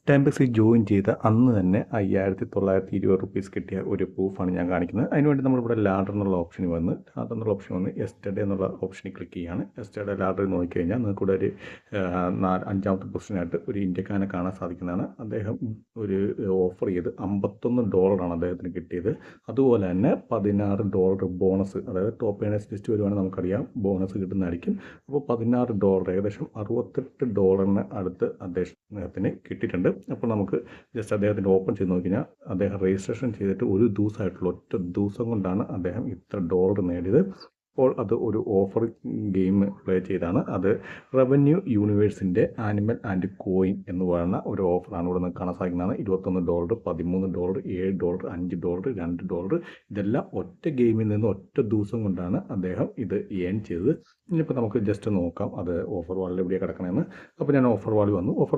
ടൈംബക്സിൽ join ചെയ്ത അന്ന് തന്നെ 5,920 റുപ്പീസ് കിട്ടിയ ഒരു പ്രൂഫാണ് ഞാൻ കാണിക്കുന്നത്. അതിനുവേണ്ടി നമ്മളിവിടെ ലാഡർ എന്നുള്ള ഓപ്ഷനിൽ വന്ന് യെസ്റ്റർഡേ എന്നുള്ള ഓപ്ഷനിൽ ക്ലിക്ക് ചെയ്യുകയാണ്. യെസ്റ്റർഡേ ലാഡറിൽ നോക്കിക്കഴിഞ്ഞാൽ നിങ്ങൾക്ക് ഇവിടെ ഒരു അഞ്ചാമത്തെ പൊസിഷനായിട്ട് ഒരു ഇന്ത്യക്കാരനെ കാണാൻ സാധിക്കുന്നതാണ്. അദ്ദേഹം ഒരു ഓഫർ ചെയ്ത് $51 അദ്ദേഹത്തിന് കിട്ടിയത്. അതുപോലെ തന്നെ $16 ബോണസ്, അതായത് ടോപ്പ് ഏണേഴ്സ് ലിസ്റ്റ് വരുവാണെങ്കിൽ നമുക്കറിയാം ബോണസ് കിട്ടുന്നതായിരിക്കും. അപ്പോൾ $16 ഏകദേശം $68 അടുത്ത് അദ്ദേഹത്തിന് കിട്ടിയിട്ടുണ്ട്. അപ്പോൾ നമുക്ക് ജസ്റ്റ് അദ്ദേഹത്തിൻ്റെ ഓപ്പൺ ചെയ്ത് നോക്കിക്കഴിഞ്ഞാൽ അദ്ദേഹം രജിസ്ട്രേഷൻ ചെയ്തിട്ട് ഒരു ദിവസമായിട്ടുള്ള ഒറ്റ ദിവസം കൊണ്ടാണ് അദ്ദേഹം ഇത്ര ഡോളർ നേടിയത്. അപ്പോൾ അത് ഒരു ഓഫർ ഗെയിം പ്ലേ ചെയ്താണ്. അത് റവന്യൂ യൂണിവേഴ്സിൻ്റെ ആനിമൽ ആൻഡ് കോയിൻ എന്ന് പറയുന്ന ഒരു ഓഫറാണ് ഇവിടെ നിന്ന് കാണാൻ സാധിക്കുന്നതാണ്. $21, $13, $7, $5, $2 ഇതെല്ലാം ഒറ്റ ഗെയിമിൽ നിന്ന് ഒറ്റ ദിവസം കൊണ്ടാണ് അദ്ദേഹം ഇത് ഏൺ ചെയ്തത്. ഇനിയിപ്പോൾ നമുക്ക് ജസ്റ്റ് നോക്കാം അത് ഓഫർ വാളിൽ എവിടെയാണ് കിടക്കണമെന്ന്. അപ്പോൾ ഞാൻ ഓഫർ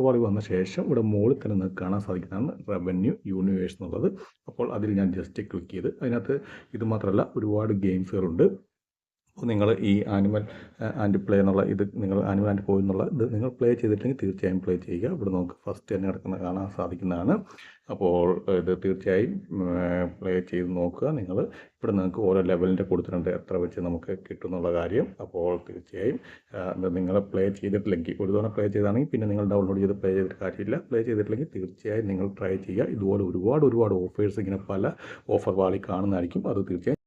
വാളിൽ വന്ന ശേഷം ഇവിടെ മുകളിൽ തന്നെ നിങ്ങൾക്ക് കാണാൻ സാധിക്കുന്നതാണ് റവന്യൂ യൂണിവേഴ്സ് എന്നുള്ളത്. അപ്പോൾ അതിൽ ഞാൻ ജസ്റ്റ് ക്ലിക്ക് ചെയ്ത് അതിനകത്ത് ഇത് മാത്രമല്ല ഒരുപാട് ഗെയിംസുകളുണ്ട്. നിങ്ങൾ ഈ ആനിമൽ ആൻഡ് പ്ലേ എന്നുള്ള ഇത് നിങ്ങൾ ആനിമൽ ആൻഡ് കോയിൻ എന്നുള്ള ഇത് നിങ്ങൾ പ്ലേ ചെയ്തിട്ടുണ്ടെങ്കിൽ തീർച്ചയായും പ്ലേ ചെയ്യുക. ഇവിടെ നമുക്ക് ഫസ്റ്റ് തന്നെ കാണാൻ സാധിക്കുന്നതാണ്. അപ്പോൾ ഇത് തീർച്ചയായും പ്ലേ ചെയ്ത് നോക്കുക. നിങ്ങൾ ഇവിടെ നിങ്ങൾക്ക് ഓരോ ലെവലിൻ്റെ കൊടുത്തിട്ടുണ്ട് എത്ര വെച്ച് നമുക്ക് കിട്ടും എന്നുള്ള കാര്യം. അപ്പോൾ തീർച്ചയായും നിങ്ങൾ പ്ലേ ചെയ്തിട്ടില്ലെങ്കിൽ, ഒരു തവണ പ്ലേ ചെയ്താണെങ്കിൽ പിന്നെ നിങ്ങൾ ഡൗൺലോഡ് ചെയ്ത് പ്ലേ ചെയ്തിട്ട് കാര്യമില്ല. പ്ലേ ചെയ്തിട്ടില്ലെങ്കിൽ തീർച്ചയായും നിങ്ങൾ ട്രൈ ചെയ്യുക. ഇതുപോലെ ഒരുപാട് ഓഫേഴ്സ് ഇങ്ങനെ പല ഓഫർ വാളിൽ കാണുന്നതായിരിക്കും. അത് തീർച്ചയായും